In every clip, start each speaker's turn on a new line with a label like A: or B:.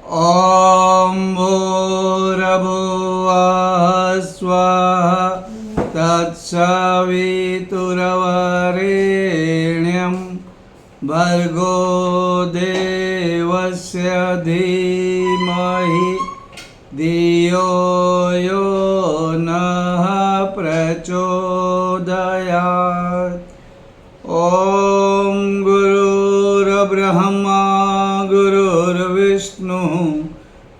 A: ॐ भूर्भुवः स्वः तत्सवितुर्वरेण्यं भर्गो देवस्य धीमहि धियो यो नः प्रचोदयात्। ॐ गुरुर्ब्रह्मा गुरुर्विष्णुः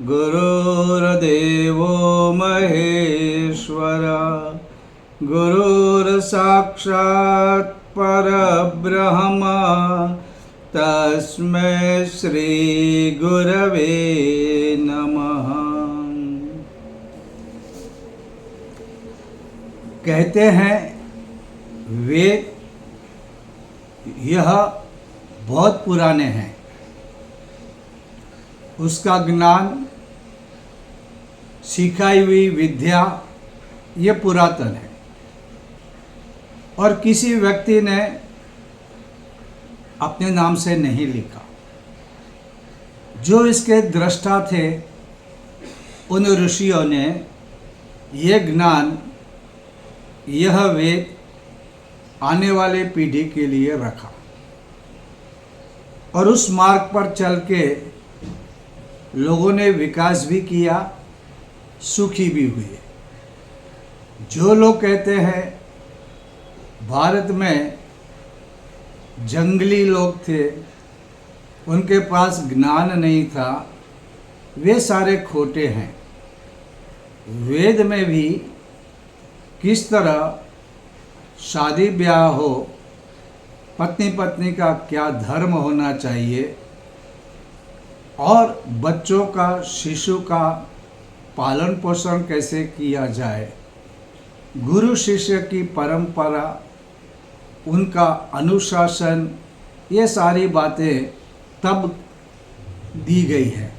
A: गुरुर्देवो महेश्वरः गुरुर्साक्षात् परब्रह्म तस्मै श्री गुरवे नमः। कहते हैं वेद यह बहुत पुराने हैं, उसका ज्ञान सिखाई हुई विद्या ये पुरातन है और किसी व्यक्ति ने अपने नाम से नहीं लिखा। जो इसके दृष्टा थे उन ऋषियों ने ये ज्ञान, यह वेद आने वाले पीढ़ी के लिए रखा और उस मार्ग पर चल के लोगों ने विकास भी किया, सुखी भी हुए। जो लोग कहते हैं भारत में जंगली लोग थे, उनके पास ज्ञान नहीं था, वे सारे खोटे हैं। वेद में भी किस तरह शादी ब्याह हो, पत्नी पत्नी का क्या धर्म होना चाहिए और बच्चों का, शिशु का पालन पोषण कैसे किया जाए, गुरु शिष्य की परंपरा, उनका अनुशासन, ये सारी बातें तब दी गई है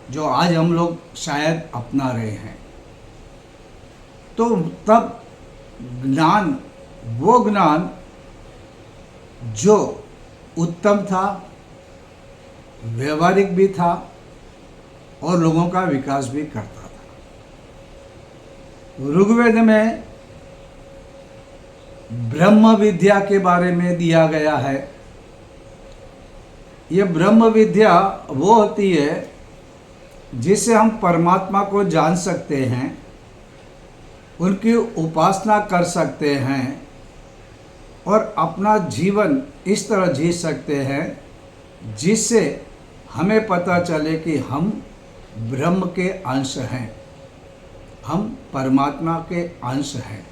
A: जो आज हम लोग शायद अपना रहे हैं। तो तब ज्ञान, वो ज्ञान जो उत्तम था, व्यवहारिक भी था और लोगों का विकास भी करता था। ऋग्वेद में ब्रह्म विद्या के बारे में दिया गया है। ये ब्रह्म विद्या वो होती है जिससे हम परमात्मा को जान सकते हैं, उनकी उपासना कर सकते हैं और अपना जीवन इस तरह जी सकते हैं जिससे हमें पता चले कि हम ब्रह्म के अंश हैं, हम परमात्मा के अंश हैं।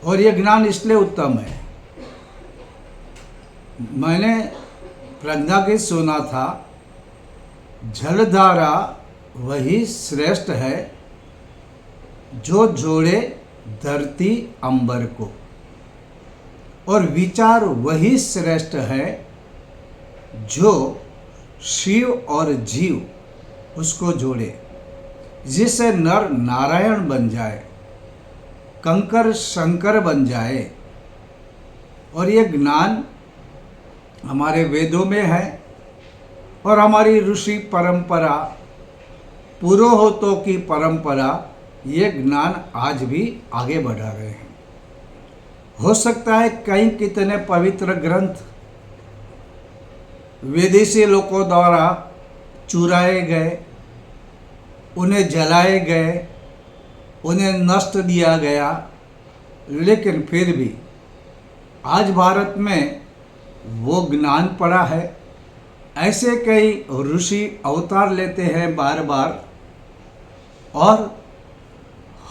A: और ये ज्ञान इसलिए उत्तम है। मैंने प्रज्ञागीत सुना था, जलधारा वही श्रेष्ठ है जो जोड़े धरती अंबर को, और विचार वही श्रेष्ठ है जो शिव और जीव उसको जोड़े, जिससे नर नारायण बन जाए, कंकर शंकर बन जाए। और ये ज्ञान हमारे वेदों में है और हमारी ऋषि परंपरा, पुरोहितों की परंपरा, ये ज्ञान आज भी आगे बढ़ा रहे हैं। हो सकता है कई कितने पवित्र ग्रंथ विदेशी लोगों द्वारा चुराए गए, उन्हें जलाए गए, उन्हें नष्ट दिया गया, लेकिन फिर भी आज भारत में वो ज्ञान पड़ा है। ऐसे कई ऋषि अवतार लेते हैं बार बार और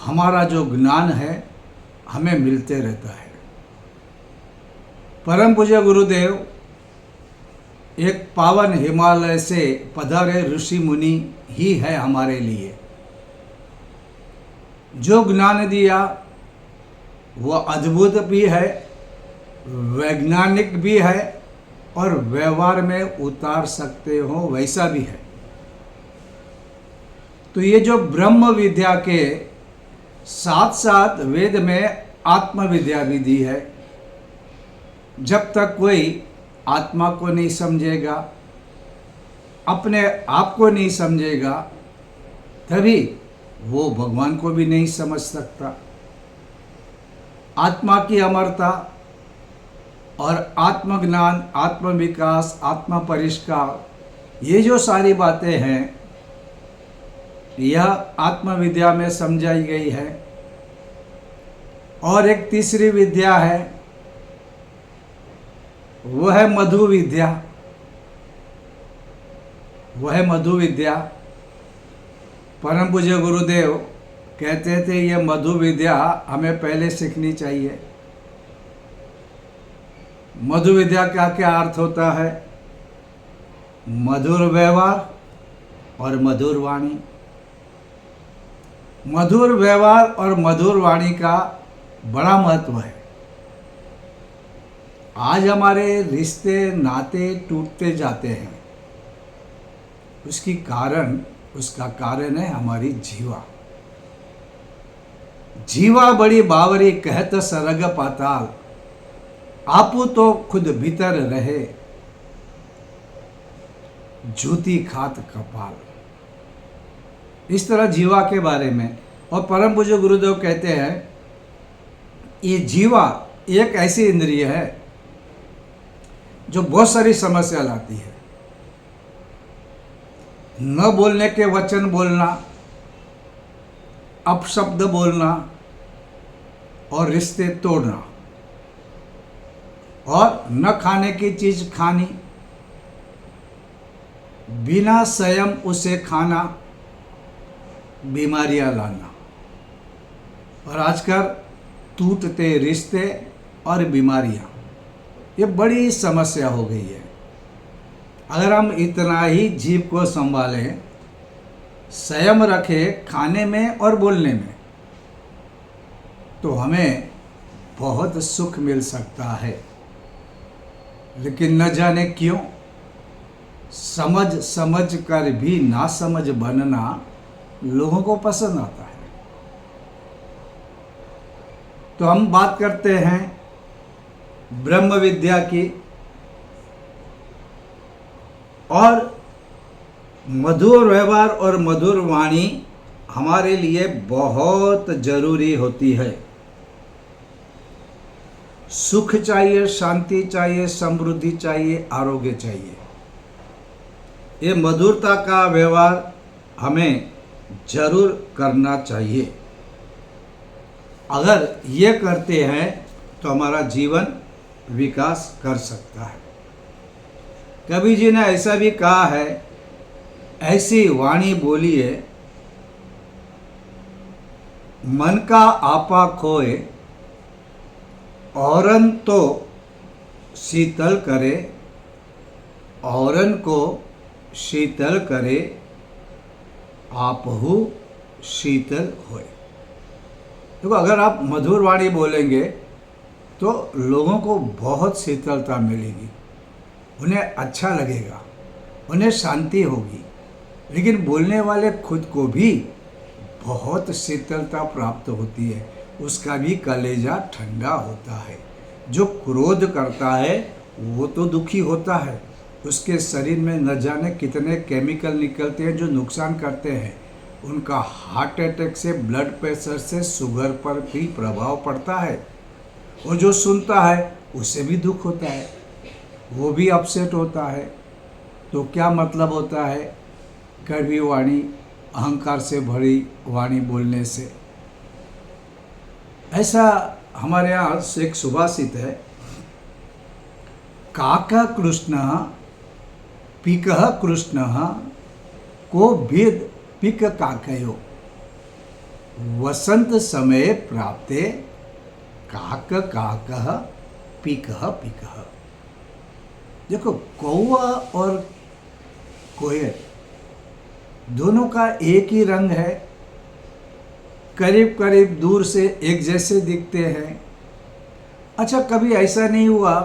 A: हमारा जो ज्ञान है हमें मिलते रहता है। परम पूज्य गुरुदेव एक पावन हिमालय से पधारे ऋषि मुनि ही है हमारे लिए। जो ज्ञान दिया वो अद्भुत भी है, वैज्ञानिक भी है और व्यवहार में उतार सकते हो वैसा भी है। तो ये जो ब्रह्म विद्या के साथ साथ वेद में आत्म विद्या भी दी है। जब तक कोई आत्मा को नहीं समझेगा, अपने आप को नहीं समझेगा तभी वो भगवान को भी नहीं समझ सकता। आत्मा की अमरता और आत्मज्ञान, आत्म विकास, आत्म परिष्कार, ये जो सारी बातें हैं यह आत्मविद्या में समझाई गई है। और एक तीसरी विद्या है, वो है मधु विद्या। वह मधु विद्या परम पूज्य गुरुदेव कहते थे ये मधु विद्या हमें पहले सीखनी चाहिए। मधु विद्या का क्या अर्थ होता है? मधुर व्यवहार और मधुर वाणी। मधुर व्यवहार और मधुर वाणी का बड़ा महत्व है। आज हमारे रिश्ते नाते टूटते जाते हैं, उसका कारण है हमारी जीवा। जीवा बड़ी बावरी कहत सरग पाताल, आपू तो खुद भीतर रहे जूती खात कपाल। इस तरह जीवा के बारे में। और परम पूज्य गुरुदेव कहते हैं ये जीवा एक ऐसी इंद्रिय है जो बहुत सारी समस्या लाती है। न बोलने के वचन बोलना, अपशब्द बोलना और रिश्ते तोड़ना, और न खाने की चीज खानी, बिना संयम उसे खाना, बीमारियां लाना। और आजकल टूटते रिश्ते और बीमारियां, ये बड़ी समस्या हो गई है। अगर हम इतना ही जीव को संभालें, संयम रखें खाने में और बोलने में, तो हमें बहुत सुख मिल सकता है। लेकिन न जाने क्यों समझ कर भी ना समझ बनना लोगों को पसंद आता है। तो हम बात करते हैं ब्रह्म विद्या की। और मधुर व्यवहार और मधुर वाणी हमारे लिए बहुत जरूरी होती है। सुख चाहिए, शांति चाहिए, समृद्धि चाहिए, आरोग्य चाहिए। ये मधुरता का व्यवहार हमें जरूर करना चाहिए। अगर ये करते हैं तो हमारा जीवन विकास कर सकता है। कबीर जी ने ऐसा भी कहा है, ऐसी वाणी बोलिए मन का आपा खोए, औरन तो शीतल करे, औरन को शीतल करे, आपहु शीतल होए। देखो, अगर आप मधुर वाणी बोलेंगे तो लोगों को बहुत शीतलता मिलेगी, उन्हें अच्छा लगेगा, उन्हें शांति होगी। लेकिन बोलने वाले खुद को भी बहुत शीतलता प्राप्त होती है, उसका भी कलेजा ठंडा होता है। जो क्रोध करता है वो तो दुखी होता है, उसके शरीर में न जाने कितने केमिकल निकलते हैं जो नुकसान करते हैं। उनका हार्ट अटैक से, ब्लड प्रेशर से, शुगर पर भी प्रभाव पड़ता है। और जो सुनता है उसे भी दुख होता है, वो भी अपसेट होता है। तो क्या मतलब होता है कड़वी वाणी, अहंकार से भरी वाणी बोलने से? ऐसा हमारे यहाँ से एक सुभाषित है, काका कृष्ण पिकः कृष्ण को भेद पिक काकयो, वसंत समय प्राप्ते काक काकः पिकः पिकः। देखो, कौवा और कोयल दोनों का एक ही रंग है, करीब करीब दूर से एक जैसे दिखते हैं। अच्छा, कभी ऐसा नहीं हुआ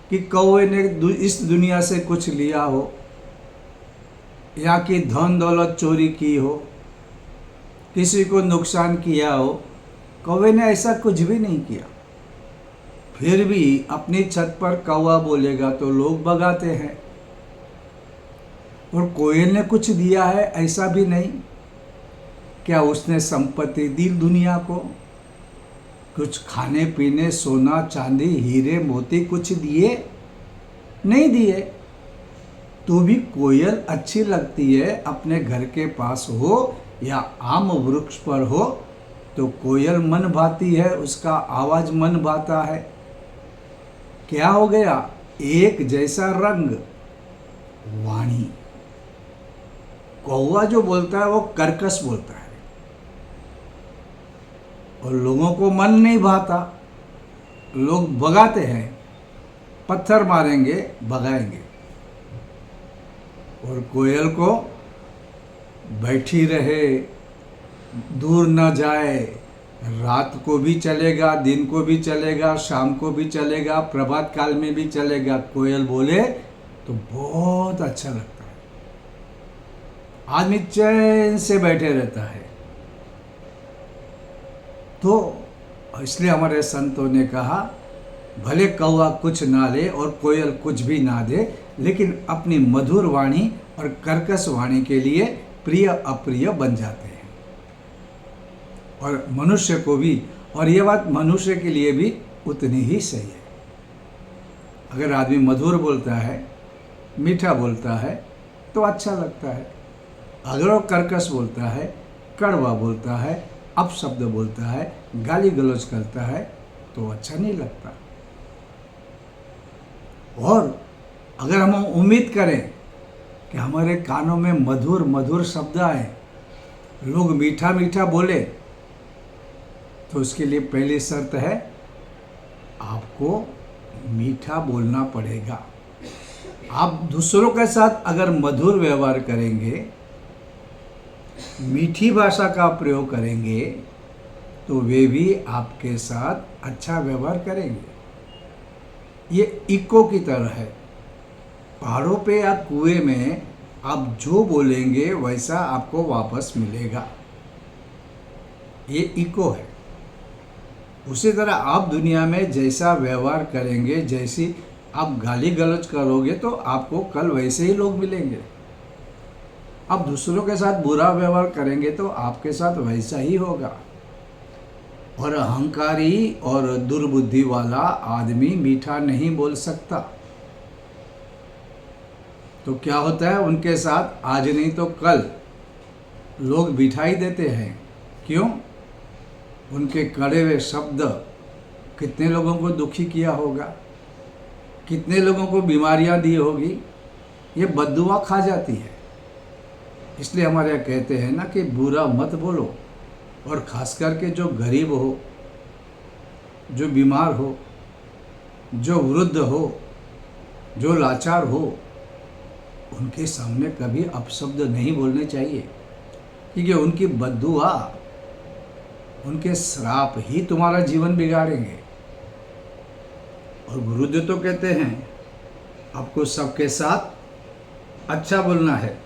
A: कि कौवे ने इस दुनिया से कुछ लिया हो, या कि धन दौलत चोरी की हो, किसी को नुकसान किया हो? कौवे ने ऐसा कुछ भी नहीं किया। फिर भी अपनी छत पर कौवा बोलेगा तो लोग भगाते हैं। और कोयल ने कुछ दिया है ऐसा भी नहीं। क्या उसने संपत्ति दी दुनिया को? कुछ खाने पीने, सोना चांदी, हीरे मोती कुछ दिए? नहीं दिए। तो भी कोयल अच्छी लगती है, अपने घर के पास हो या आम वृक्ष पर हो तो कोयल मन भाती है, उसका आवाज मन भाता है। क्या हो गया? एक जैसा रंग, वाणी। कौवा जो बोलता है वो कर्कश बोलता है और लोगों को मन नहीं भाता, लोग भगाते हैं, पत्थर मारेंगे भगाएंगे। और कोयल को बैठी रहे, दूर न जाए, रात को भी चलेगा, दिन को भी चलेगा, शाम को भी चलेगा, प्रभात काल में भी चलेगा। कोयल बोले तो बहुत अच्छा लगता है, आदमी चैन से बैठे रहता है। तो इसलिए हमारे संतों ने कहा, भले कौवा कुछ ना ले और कोयल कुछ भी ना दे, लेकिन अपनी मधुर वाणी और कर्कश वाणी के लिए प्रिय अप्रिय बन जाते हैं। और मनुष्य को भी, और ये बात मनुष्य के लिए भी उतनी ही सही है। अगर आदमी मधुर बोलता है, मीठा बोलता है तो अच्छा लगता है। अगर वो कर्कश बोलता है, कड़वा बोलता है, अपशब्द बोलता है, गाली गलौज करता है तो अच्छा नहीं लगता। और अगर हम उम्मीद करें कि हमारे कानों में मधुर मधुर शब्द आए, लोग मीठा मीठा बोले, तो उसके लिए पहली शर्त है आपको मीठा बोलना पड़ेगा। आप दूसरों के साथ अगर मधुर व्यवहार करेंगे, मीठी भाषा का प्रयोग करेंगे, तो वे भी आपके साथ अच्छा व्यवहार करेंगे। ये इको की तरह है। पहाड़ों पे या कुएं में आप जो बोलेंगे वैसा आपको वापस मिलेगा। ये इको है। उसी तरह आप दुनिया में जैसा व्यवहार करेंगे, जैसी आप गाली गलौज करोगे तो आपको कल वैसे ही लोग मिलेंगे। आप दूसरों के साथ बुरा व्यवहार करेंगे तो आपके साथ वैसा ही होगा। और अहंकारी और दुर्बुद्धि वाला आदमी मीठा नहीं बोल सकता। तो क्या होता है, उनके साथ आज नहीं तो कल लोग बिठाई देते हैं। क्यों? उनके कड़े हुए शब्द कितने लोगों को दुखी किया होगा, कितने लोगों को बीमारियां दी होगी। ये बद्दुआ खा जाती है। इसलिए हमारे यहाँ कहते हैं ना कि बुरा मत बोलो। और खास करके जो गरीब हो, जो बीमार हो, जो वृद्ध हो, जो लाचार हो, उनके सामने कभी अपशब्द नहीं बोलने चाहिए, क्योंकि उनकी बद्दुआ, उनके श्राप ही तुम्हारा जीवन बिगाड़ेंगे। और गुरुदेव तो कहते हैं आपको सबके साथ अच्छा बोलना है।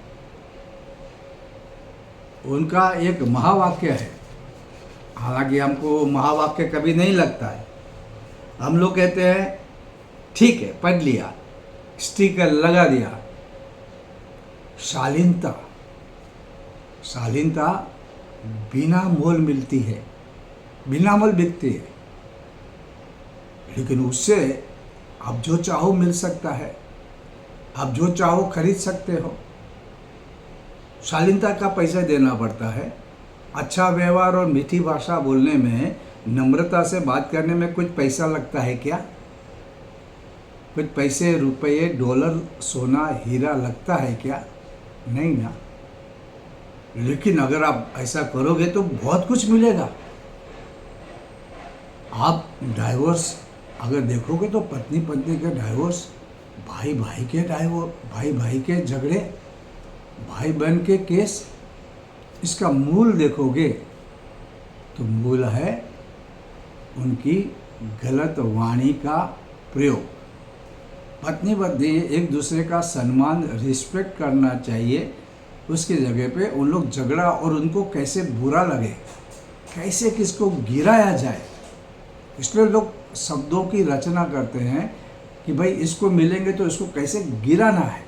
A: उनका एक महावाक्य है, हालांकि हमको महावाक्य कभी नहीं लगता है। हम लोग कहते हैं ठीक है, पढ़ लिया, स्टिकर लगा दिया। शालीनता, शालीनता बिना मोल मिलती है, बिना मोल बिकती है, लेकिन उससे आप जो चाहो मिल सकता है, आप जो चाहो खरीद सकते हो। शालीनता का पैसा देना पड़ता है। अच्छा व्यवहार और मीठी भाषा बोलने में, नम्रता से बात करने में कुछ पैसा लगता है क्या? कुछ पैसे, रुपये, डॉलर, सोना, हीरा लगता है क्या? नहीं ना। लेकिन अगर आप ऐसा करोगे तो बहुत कुछ मिलेगा। आप डाइवोर्स अगर देखोगे तो पत्नी पत्नी के डाइवोर्स, भाई भाई के डाइवोर्स, भाई भाई के झगड़े, भाई बहन के केस, इसका मूल देखोगे तो मूल है उनकी गलत वाणी का प्रयोग। पत्नी पत्नी एक दूसरे का सम्मान, रिस्पेक्ट करना चाहिए। उसकी जगह पे उन लोग झगड़ा, और उनको कैसे बुरा लगे, कैसे किसको गिराया जाए, इसलिए लोग शब्दों की रचना करते हैं कि भाई इसको मिलेंगे तो इसको कैसे गिराना है।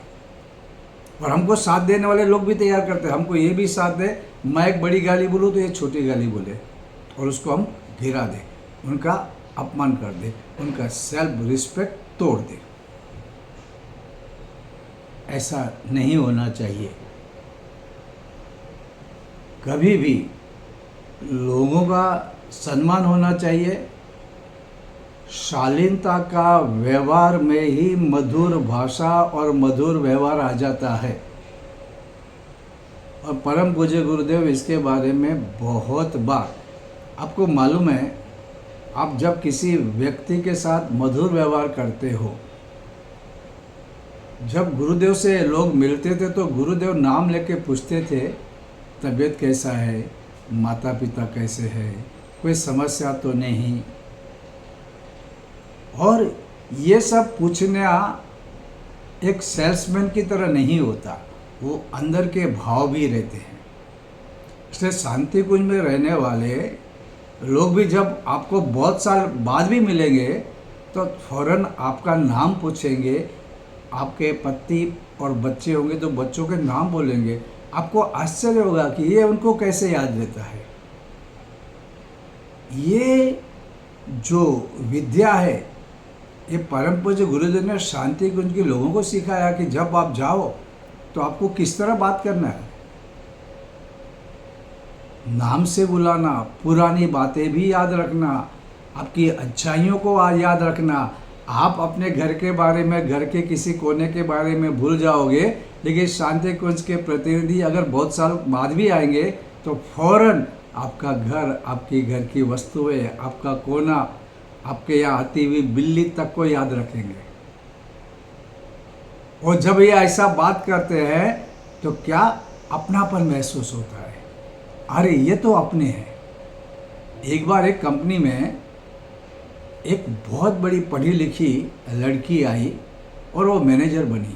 A: और हमको साथ देने वाले लोग भी तैयार करते हैं, हमको ये भी साथ दे, मैं एक बड़ी गाली बोलूँ तो ये छोटी गाली बोले और उसको हम गिरा दें, उनका अपमान कर दे, उनका सेल्फ रिस्पेक्ट तोड़ दे। ऐसा नहीं होना चाहिए। कभी भी लोगों का सम्मान होना चाहिए। शालीनता का व्यवहार में ही मधुर भाषा और मधुर व्यवहार आ जाता है। और परम पूज्य गुरुदेव इसके बारे में बहुत बार, आपको मालूम है, आप जब किसी व्यक्ति के साथ मधुर व्यवहार करते हो, जब गुरुदेव से लोग मिलते थे तो गुरुदेव नाम लेके पूछते थे, तबीयत कैसा है, माता पिता कैसे है, कोई समस्या तो नहीं। और ये सब पूछना एक सेल्समैन की तरह नहीं होता, वो अंदर के भाव भी रहते हैं। इसलिए शांति कुंज में रहने वाले लोग भी जब आपको बहुत साल बाद भी मिलेंगे तो फौरन आपका नाम पूछेंगे। आपके पति और बच्चे होंगे तो बच्चों के नाम बोलेंगे। आपको आश्चर्य होगा कि ये उनको कैसे याद रहता है। ये जो विद्या है, ये परम पूज्य गुरुदेव ने शांति कुंज के लोगों को सिखाया कि जब आप जाओ तो आपको किस तरह बात करना है। नाम से बुलाना, पुरानी बातें भी याद रखना, आपकी अच्छाइयों को याद रखना। आप अपने घर के बारे में, घर के किसी कोने के बारे में भूल जाओगे, लेकिन शांति कुंज के प्रतिनिधि अगर बहुत साल बाद भी आएंगे तो फौरन आपका घर, आपकी घर की वस्तुएं, आपका कोना, आपके यहाँ आती हुई बिल्ली तक को याद रखेंगे। और जब ये ऐसा बात करते हैं तो क्या अपनापन महसूस होता है, अरे ये तो अपने हैं। एक बार एक कंपनी में एक बहुत बड़ी पढ़ी लिखी लड़की आई और वो मैनेजर बनी।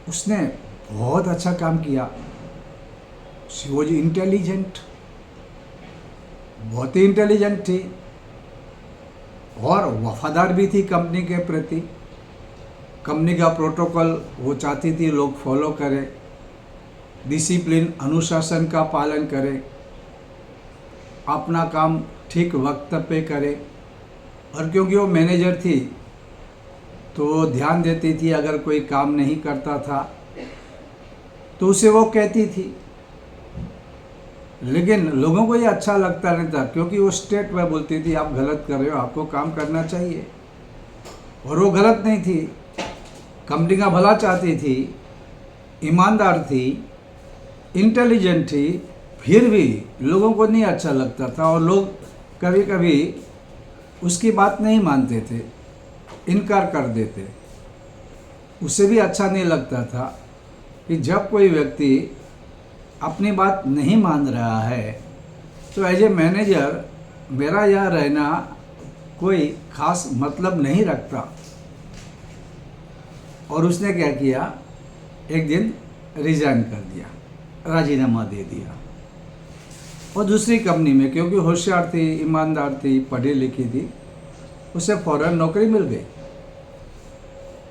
A: उसने बहुत अच्छा काम किया। शी वॉज इंटेलिजेंट, बहुत ही इंटेलिजेंट थी और वफादार भी थी कंपनी के प्रति। कंपनी का प्रोटोकॉल वो चाहती थी लोग फॉलो करें, डिसिप्लिन, अनुशासन का पालन करें, अपना काम ठीक वक्त पे करे। और क्योंकि वो मैनेजर थी तो ध्यान देती थी, अगर कोई काम नहीं करता था तो उसे वो कहती थी। लेकिन लोगों को ये अच्छा लगता नहीं था, क्योंकि वो स्टेट में बोलती थी आप गलत कर रहे हो, आपको काम करना चाहिए। और वो गलत नहीं थी, कंपनी का भला चाहती थी, ईमानदार थी, इंटेलिजेंट थी, फिर भी लोगों को नहीं अच्छा लगता था। और लोग कभी कभी उसकी बात नहीं मानते थे, इनकार कर देते। उसे भी अच्छा नहीं लगता था कि जब कोई व्यक्ति अपनी बात नहीं मान रहा है तो एज ए मैनेजर मेरा यहाँ रहना कोई खास मतलब नहीं रखता। और उसने क्या किया, एक दिन रिजाइन कर दिया, राजीनामा दे दिया। और दूसरी कंपनी में, क्योंकि होशियार थी, ईमानदार थी, पढ़ी लिखी थी, उसे फौरन नौकरी मिल गई।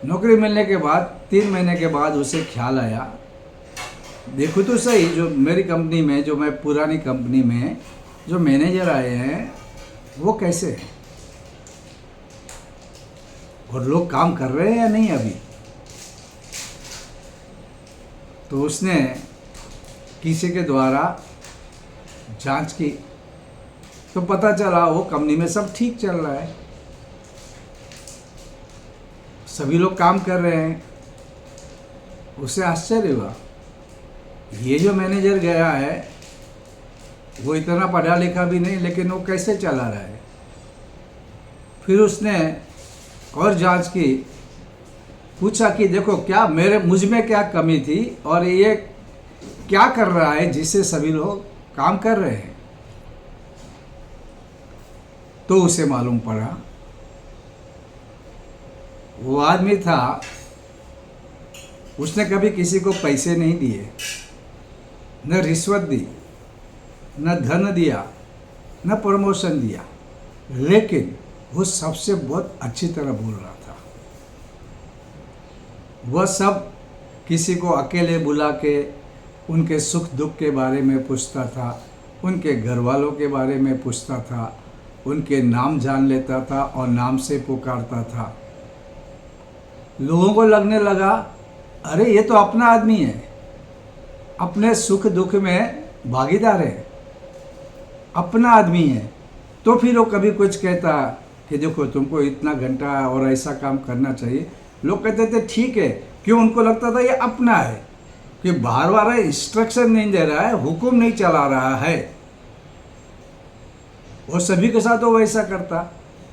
A: नौकरी मिलने के बाद 3 महीने के बाद उसे ख्याल आया, देखो तो सही, जो मेरी कंपनी में, जो मैं पुरानी कंपनी में जो मैनेजर आए हैं वो कैसे हैं, और लोग काम कर रहे हैं या नहीं अभी। तो उसने किसी के द्वारा जांच की तो पता चला वो कंपनी में सब ठीक चल रहा है, सभी लोग काम कर रहे हैं। उसे आश्चर्य हुआ, ये जो मैनेजर गया है वो इतना पढ़ा लिखा भी नहीं, लेकिन वो कैसे चला रहा है। फिर उसने और जांच की, पूछा कि देखो क्या मुझ में क्या कमी थी और ये क्या कर रहा है जिससे सभी लोग काम कर रहे हैं। तो उसे मालूम पड़ा वो आदमी था, उसने कभी किसी को पैसे नहीं दिए, न रिश्वत दी, न धन दिया, न प्रमोशन दिया, लेकिन वो सबसे बहुत अच्छी तरह बोल रहा था। वह सब किसी को अकेले बुला के उनके सुख दुख के बारे में पूछता था, उनके घर वालों के बारे में पूछता था, उनके नाम जान लेता था और नाम से पुकारता था। लोगों को लगने लगा, अरे ये तो अपना आदमी है, अपने सुख दुख में भागीदार है, अपना आदमी है। तो फिर वो कभी कुछ कहता कि देखो तुमको इतना घंटा और ऐसा काम करना चाहिए, लोग कहते थे ठीक है। क्यों? उनको लगता था ये अपना है, कि बाहर वाला इंस्ट्रक्शन नहीं दे रहा है, हुक्म नहीं चला रहा है। और सभी के साथ वो वैसा करता,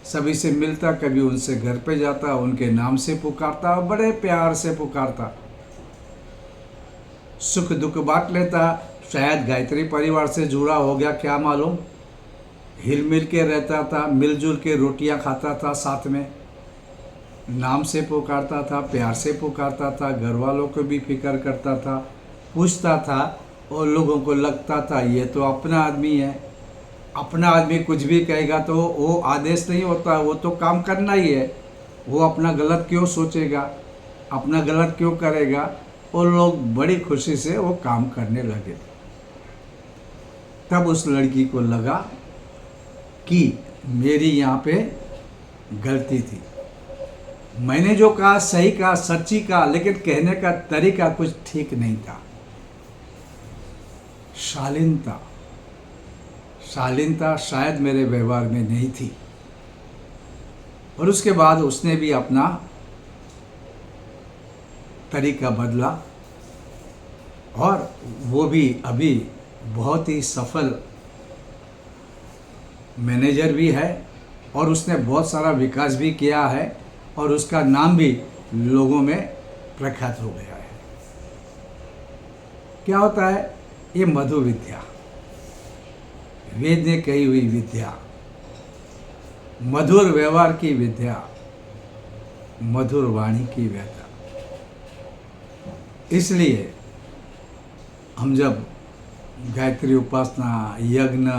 A: सभी से मिलता, कभी उनसे घर पे जाता, उनके नाम से पुकारता, बड़े प्यार से पुकारता, सुख दुख बांट लेता। शायद गायत्री परिवार से जुड़ा हो गया, क्या मालूम। हिल मिल के रहता था, मिलजुल के रोटियां खाता था साथ में, नाम से पुकारता था, प्यार से पुकारता था, घर वालों को भी फिक्र करता था, पूछता था। और लोगों को लगता था ये तो अपना आदमी है, अपना आदमी कुछ भी कहेगा तो वो आदेश नहीं होता, वो तो काम करना ही है, वो अपना गलत क्यों सोचेगा, अपना गलत क्यों करेगा। और लोग बड़ी खुशी से वो काम करने लगे। तब उस लड़की को लगा कि मेरी यहाँ पे गलती थी, मैंने जो कहा सही कहा, सच्ची कहा, लेकिन कहने का तरीका कुछ ठीक नहीं था। शालीनता शायद मेरे व्यवहार में नहीं थी। और उसके बाद उसने भी अपना तरीका बदला और वो भी अभी बहुत ही सफल मैनेजर भी है और उसने बहुत सारा विकास भी किया है और उसका नाम भी लोगों में प्रख्यात हो गया है। क्या होता है? ये मधु विद्या, वेद ने कही हुई विद्या, मधुर व्यवहार की विद्या, मधुर वाणी की विद्या। इसलिए हम जब गायत्री उपासना, यज्ञ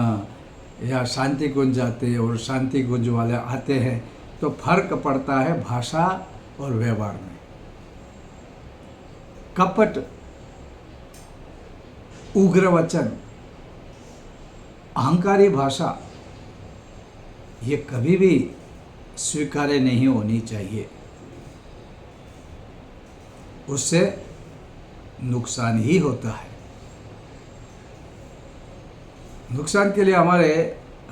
A: या शांति कुंज जाते हैं और शांति कुंज वाले आते हैं तो फर्क पड़ता है भाषा और व्यवहार में। कपट, उग्र वचन, अहंकारी भाषा ये कभी भी स्वीकार्य नहीं होनी चाहिए, उससे नुकसान ही होता है। नुकसान के लिए हमारे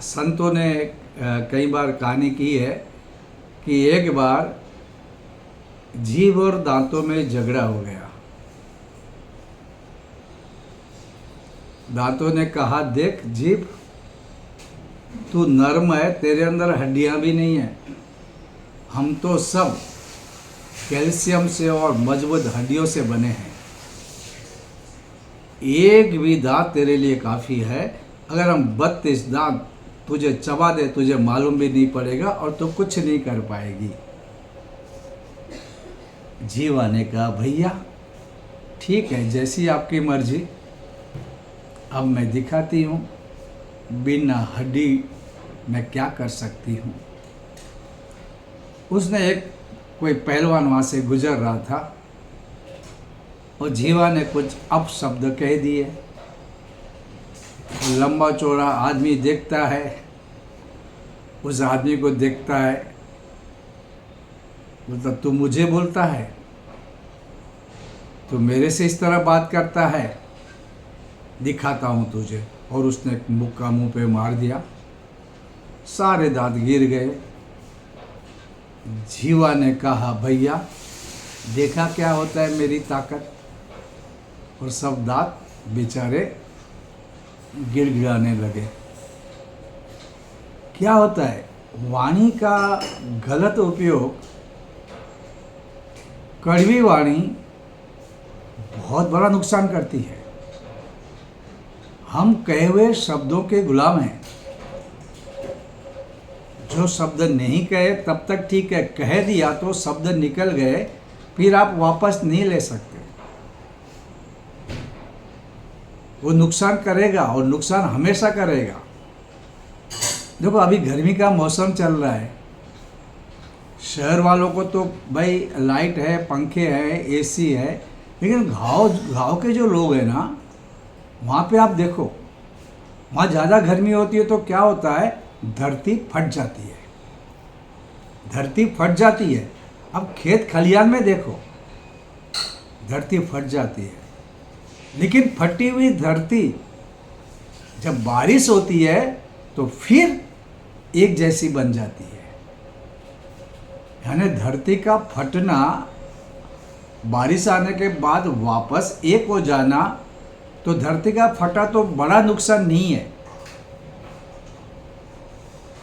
A: संतों ने कई बार कहानी की है कि एक बार जीभ और दांतों में झगड़ा हो गया। दांतों ने कहा, देख जीभ, तू नर्म है, तेरे अंदर हड्डियां भी नहीं है, हम तो सब कैल्शियम से और मजबूत हड्डियों से बने हैं, एक भी दांत तेरे लिए काफ़ी है। अगर हम 32 दांत तुझे चबा दे, तुझे मालूम भी नहीं पड़ेगा और तू कुछ नहीं कर पाएगी। जीवा ने कहा, भैया ठीक है, जैसी आपकी मर्जी, अब मैं दिखाती हूँ बिना हड्डी मैं क्या कर सकती हूँ। उसने कोई पहलवान वहाँ से गुजर रहा था और जीवा ने कुछ अपशब्द कह दिए। लंबा चौड़ा आदमी देखता है, उस आदमी को देखता है, बोलता, तू मुझे बोलता है, तू मेरे से इस तरह बात करता है, दिखाता हूँ तुझे। और उसने एक मुक्का मुंह पे मार दिया, सारे दांत गिर गए। जीवा ने कहा, भैया देखा क्या होता है मेरी ताकत, और सब दांत बेचारे गिड़गिड़ाने लगे। क्या होता है? वाणी का गलत उपयोग, कड़वी वाणी बहुत बड़ा नुकसान करती है। हम कहे हुए शब्दों के गुलाम हैं। जो शब्द नहीं कहे तब तक ठीक है, कह दिया तो शब्द निकल गए, फिर आप वापस नहीं ले सकते। वो नुकसान करेगा और नुकसान हमेशा करेगा। देखो अभी गर्मी का मौसम चल रहा है, शहर वालों को तो भाई लाइट है, पंखे हैं, एसी है, लेकिन गाँव गाँव के जो लोग हैं ना, वहाँ पे आप देखो, वहाँ ज़्यादा गर्मी होती है तो क्या होता है, धरती फट जाती है, धरती फट जाती है। अब खेत खलियान में देखो, धरती फट जाती है, लेकिन फटी हुई धरती जब बारिश होती है तो फिर एक जैसी बन जाती है। यानी धरती का फटना, बारिश आने के बाद वापस एक हो जाना, तो धरती का फटा तो बड़ा नुकसान नहीं है।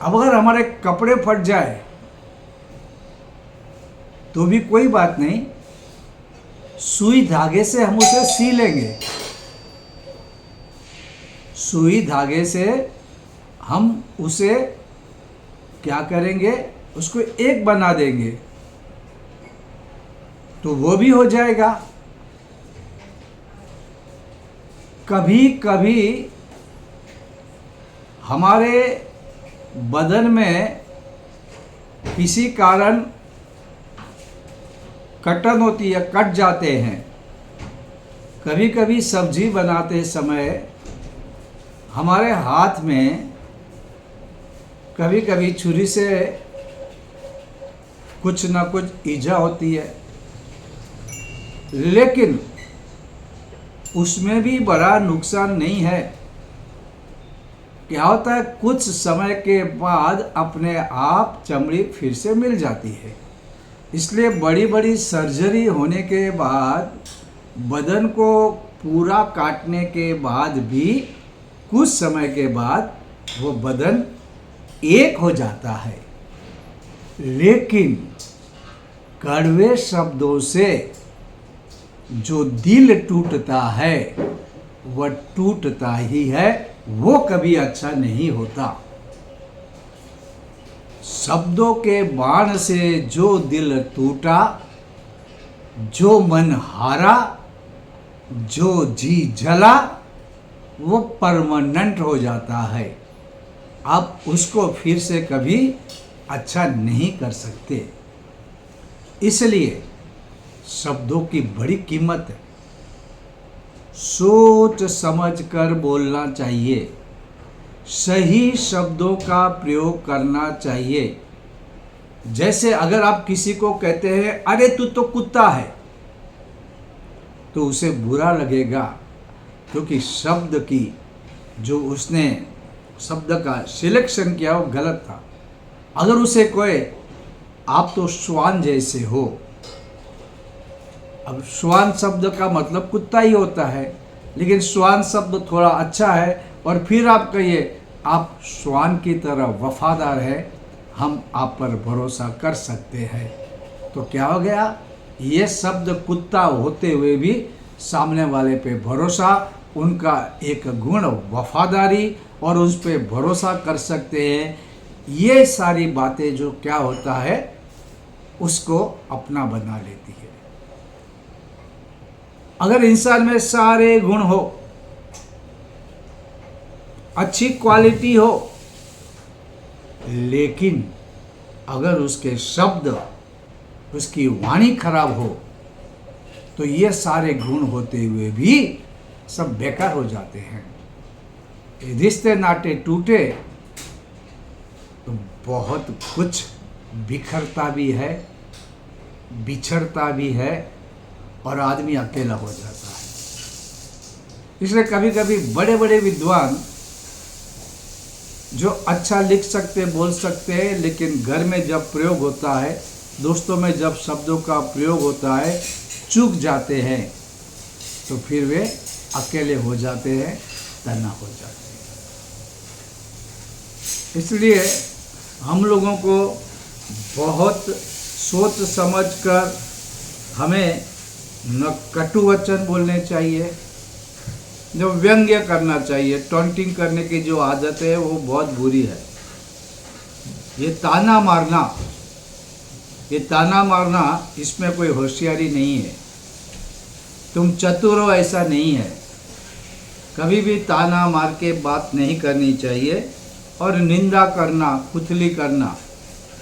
A: अब अगर हमारे कपड़े फट जाए तो भी कोई बात नहीं, सुई धागे से हम उसे सी लेंगे, सुई धागे से हम उसे क्या करेंगे, उसको एक बना देंगे तो वो भी हो जाएगा। कभी कभी हमारे बदन में किसी कारण कटन होती है, कट जाते हैं। कभी कभी सब्जी बनाते समय हमारे हाथ में कभी कभी छुरी से कुछ ना कुछ ईजा होती है, लेकिन उसमें भी बड़ा नुकसान नहीं है। क्या होता है, कुछ समय के बाद अपने आप चमड़ी फिर से मिल जाती है। इसलिए बड़ी बड़ी सर्जरी होने के बाद, बदन को पूरा काटने के बाद भी कुछ समय के बाद वो बदन एक हो जाता है। लेकिन कड़वे शब्दों से जो दिल टूटता है वह टूटता ही है, वो कभी अच्छा नहीं होता। शब्दों के बाण से जो दिल टूटा, जो मन हारा, जो जी जला, वो परमानेंट हो जाता है। आप उसको फिर से कभी अच्छा नहीं कर सकते। इसलिए शब्दों की बड़ी कीमत है। सोच समझ कर बोलना चाहिए, सही शब्दों का प्रयोग करना चाहिए। जैसे अगर आप किसी को कहते हैं अरे तू तो कुत्ता है, तो उसे बुरा लगेगा, क्योंकि शब्द की जो उसने शब्द का सिलेक्शन किया वो गलत था। अगर उसे कोई आप तो श्वान जैसे हो, अब श्वान शब्द का मतलब कुत्ता ही होता है, लेकिन श्वान शब्द थोड़ा अच्छा है, और फिर आप कहिए आप श्वान की तरह वफादार है, हम आप पर भरोसा कर सकते हैं, तो क्या हो गया, ये शब्द कुत्ता होते हुए भी सामने वाले पे भरोसा, उनका एक गुण वफादारी, और उस पर भरोसा कर सकते हैं। ये सारी बातें जो क्या होता है उसको अपना बना लेती है। अगर इंसान में सारे गुण हो, अच्छी क्वालिटी हो, लेकिन अगर उसके शब्द, उसकी वाणी खराब हो, तो ये सारे गुण होते हुए भी सब बेकार हो जाते हैं। रिश्ते नाते टूटे तो बहुत कुछ बिखरता भी है, बिछड़ता भी है, और आदमी अकेला हो जाता है। इसलिए कभी कभी बड़े बड़े विद्वान जो अच्छा लिख सकते, बोल सकते हैं, लेकिन घर में जब प्रयोग होता है, दोस्तों में जब शब्दों का प्रयोग होता है, चूक जाते हैं, तो फिर वे अकेले हो जाते हैं, तना हो जाते हैं। इसलिए हम लोगों को बहुत सोच समझ कर हमें न कटु वचन बोलने चाहिए, जो व्यंग्य करना चाहिए। टॉन्टिंग करने की जो आदत है वो बहुत बुरी है। ये ताना मारना, इसमें कोई होशियारी नहीं है। तुम चतुर हो ऐसा नहीं है। कभी भी ताना मार के बात नहीं करनी चाहिए, और निंदा करना, कुथली करना,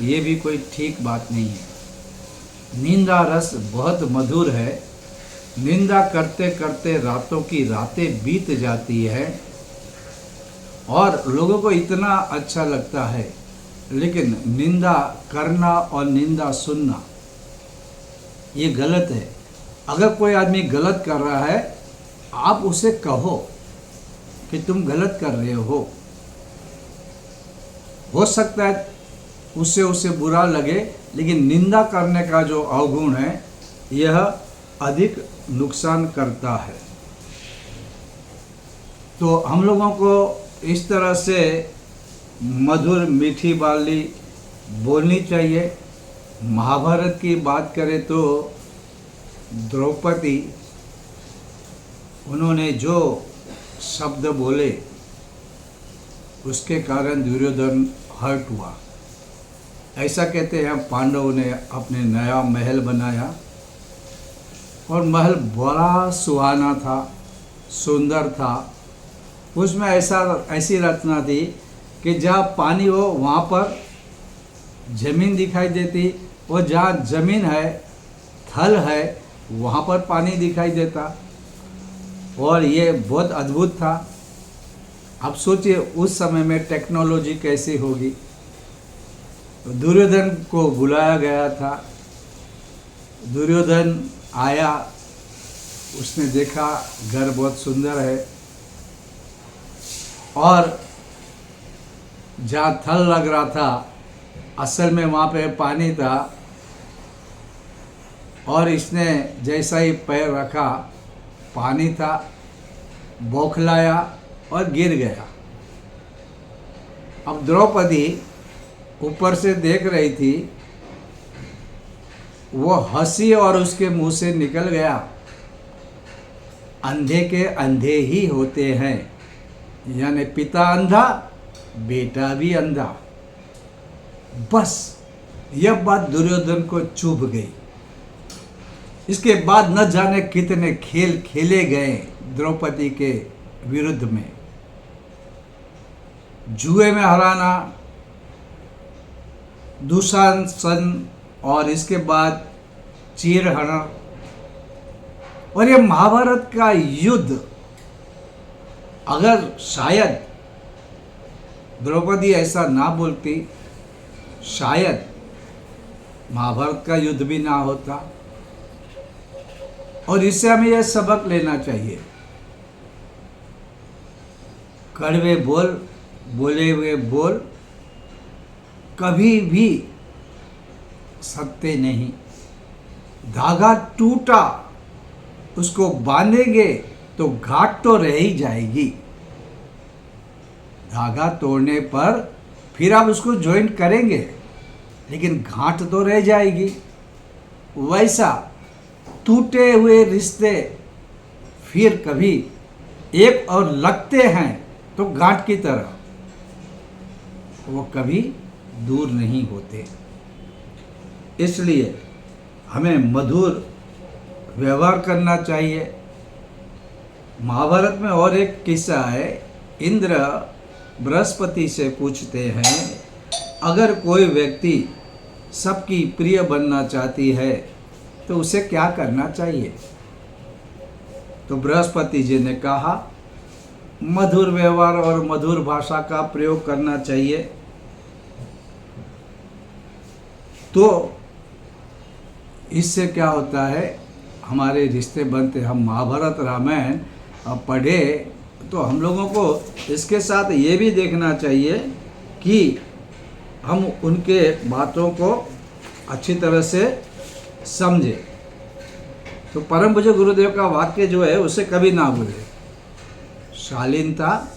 A: ये भी कोई ठीक बात नहीं है। निंदा रस बहुत मधुर है, निंदा करते करते रातों की रातें बीत जाती है और लोगों को इतना अच्छा लगता है, लेकिन निंदा करना और निंदा सुनना ये गलत है। अगर कोई आदमी गलत कर रहा है, आप उसे कहो कि तुम गलत कर रहे हो सकता है उससे उसे बुरा लगे, लेकिन निंदा करने का जो अवगुण है यह अधिक नुकसान करता है। तो हम लोगों को इस तरह से मधुर मीठी बोली बोलनी चाहिए। महाभारत की बात करें तो द्रौपदी, उन्होंने जो शब्द बोले उसके कारण दुर्योधन हर्ट हुआ। ऐसा कहते हैं पांडवों ने अपने नया महल बनाया और महल बड़ा सुहाना था, सुंदर था। उसमें ऐसी रचना थी कि जहाँ पानी हो वहाँ पर ज़मीन दिखाई देती, और जहाँ ज़मीन है, थल है, वहाँ पर पानी दिखाई देता, और ये बहुत अद्भुत था। अब सोचिए उस समय में टेक्नोलॉजी कैसी होगी। दुर्योधन को बुलाया गया था। दुर्योधन आया, उसने देखा घर बहुत सुंदर है, और जहाँ थल लग रहा था असल में वहाँ पे पानी था, और इसने जैसा ही पैर रखा पानी था, बौखलाया और गिर गया। अब द्रौपदी ऊपर से देख रही थी, वो हंसी और उसके मुंह से निकल गया, अंधे के अंधे ही होते हैं, यानी पिता अंधा बेटा भी अंधा। बस यह बात दुर्योधन को चुभ गई। इसके बाद न जाने कितने खेल खेले गए द्रौपदी के विरुद्ध में। जुए में हराना, दुशासन, और इसके बाद चीरहरण, और ये महाभारत का युद्ध, अगर शायद द्रौपदी ऐसा ना बोलती, शायद महाभारत का युद्ध भी ना होता। और इससे हमें यह सबक लेना चाहिए, कड़वे बोल, बोले हुए बोल कभी भी सत्य नहीं। धागा टूटा, उसको बांधेंगे तो घाट तो रह ही जाएगी। धागा तोड़ने पर फिर आप उसको ज्वाइंट करेंगे, लेकिन गांठ तो रह जाएगी। वैसा टूटे हुए रिश्ते फिर कभी एक और लगते हैं तो गांठ की तरह, वो कभी दूर नहीं होते। इसलिए हमें मधुर व्यवहार करना चाहिए। महाभारत में और एक किस्सा है। इंद्र बृहस्पति से पूछते हैं, अगर कोई व्यक्ति सबकी प्रिय बनना चाहती है तो उसे क्या करना चाहिए? तो बृहस्पति जी ने कहा, मधुर व्यवहार और मधुर भाषा का प्रयोग करना चाहिए। तो इससे क्या होता है, हमारे रिश्ते बनते। हम महाभारत रामायण पढ़े तो हम लोगों को इसके साथ ये भी देखना चाहिए कि हम उनके बातों को अच्छी तरह से समझे। तो परम पूज्य गुरुदेव का वाक्य जो है उसे कभी ना भूले, शालीनता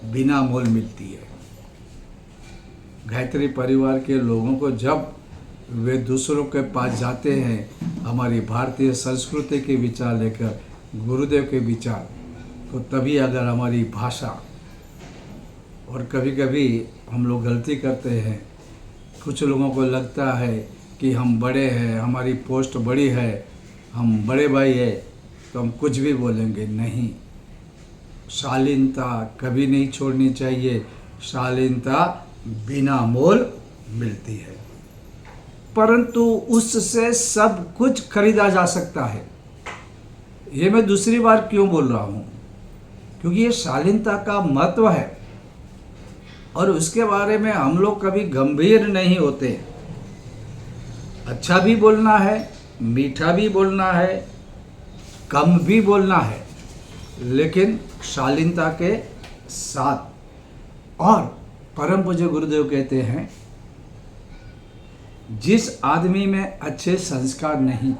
A: बिना मोल मिलती है। गायत्री परिवार के लोगों को जब वे दूसरों के पास जाते हैं हमारी भारतीय संस्कृति के विचार लेकर, गुरुदेव के विचार, तो तभी अगर हमारी भाषा, और कभी कभी हम लोग गलती करते हैं, कुछ लोगों को लगता है कि हम बड़े हैं, हमारी पोस्ट बड़ी है, हम बड़े भाई है, तो हम कुछ भी बोलेंगे। नहीं, शालीनता कभी नहीं छोड़नी चाहिए। शालीनता बिना मोल मिलती है, परंतु उससे सब कुछ खरीदा जा सकता है। ये मैं दूसरी बार क्यों बोल रहा हूँ, क्योंकि ये शालीनता का महत्व है और उसके बारे में हम लोग कभी गंभीर नहीं होते। अच्छा भी बोलना है, मीठा भी बोलना है, कम भी बोलना है, लेकिन शालीनता के साथ। और परम पूज्य गुरुदेव कहते हैं, जिस आदमी में अच्छे संस्कार नहीं,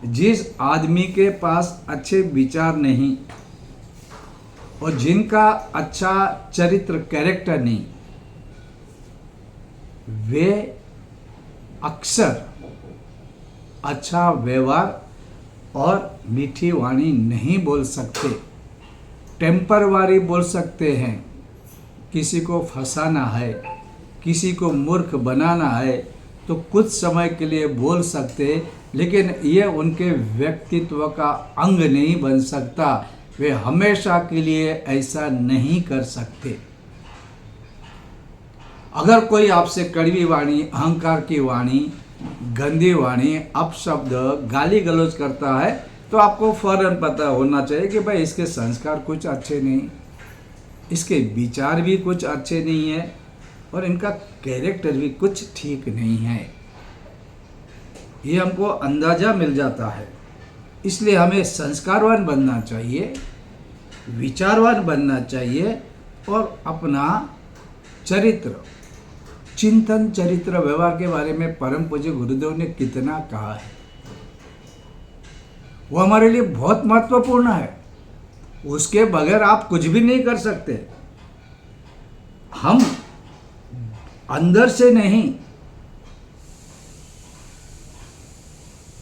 A: जिस आदमी के पास अच्छे विचार नहीं और जिनका अच्छा चरित्र कैरेक्टर नहीं, वे अक्सर अच्छा व्यवहार और मीठी वाणी नहीं बोल सकते। टेम्परवारी बोल सकते हैं, किसी को फंसाना है, किसी को मूर्ख बनाना है तो कुछ समय के लिए बोल सकते, लेकिन ये उनके व्यक्तित्व का अंग नहीं बन सकता। वे हमेशा के लिए ऐसा नहीं कर सकते। अगर कोई आपसे कड़वी वाणी, अहंकार की वाणी, गंदी वाणी, अपशब्द, गाली गलौज करता है तो आपको फौरन पता होना चाहिए कि भाई इसके संस्कार कुछ अच्छे नहीं, इसके विचार भी कुछ अच्छे नहीं है और इनका कैरेक्टर भी कुछ ठीक नहीं है। ये हमको अंदाजा मिल जाता है। इसलिए हमें संस्कारवान बनना चाहिए, विचारवान बनना चाहिए और अपना चरित्र, चिंतन, चरित्र, व्यवहार के बारे में परम पूज्य गुरुदेव ने कितना कहा है, वो हमारे लिए बहुत महत्वपूर्ण है। उसके बगैर आप कुछ भी नहीं कर सकते। हम अंदर से नहीं,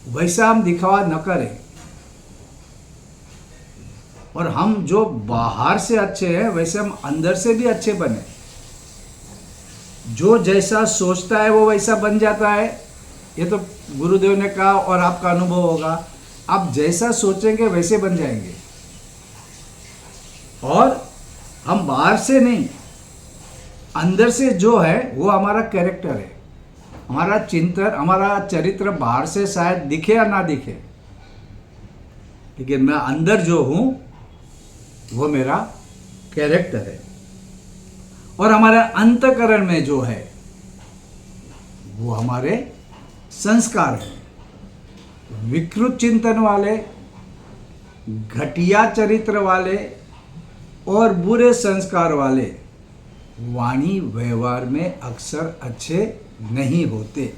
A: वैसा हम दिखावा न करें और हम जो बाहर से अच्छे हैं वैसे हम अंदर से भी अच्छे बने। जो जैसा सोचता है वो वैसा बन जाता है, ये तो गुरुदेव ने कहा और आपका अनुभव होगा। आप जैसा सोचेंगे वैसे बन जाएंगे। और हम बाहर से नहीं, अंदर से जो है वो हमारा कैरेक्टर है, हमारा चिंतन, हमारा चरित्र बाहर से शायद दिखे या ना दिखे, लेकिन मैं अंदर जो हूँ वो मेरा कैरेक्टर है। और हमारे अंतःकरण में जो है वो हमारे संस्कार हैं। विकृत चिंतन वाले, घटिया चरित्र वाले और बुरे संस्कार वाले वाणी व्यवहार में अक्सर अच्छे नहीं होते।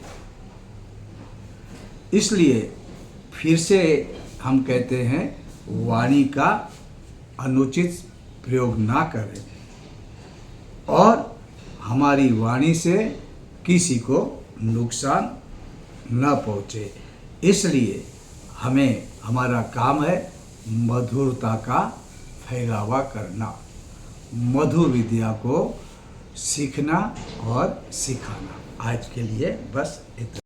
A: इसलिए फिर से हम कहते हैं, वाणी का अनुचित प्रयोग ना करें और हमारी वाणी से किसी को नुकसान न पहुँचे। इसलिए हमें, हमारा काम है मधुरता का फैलावा करना, मधु विद्या को सीखना और सिखाना। आज के लिए बस इतना।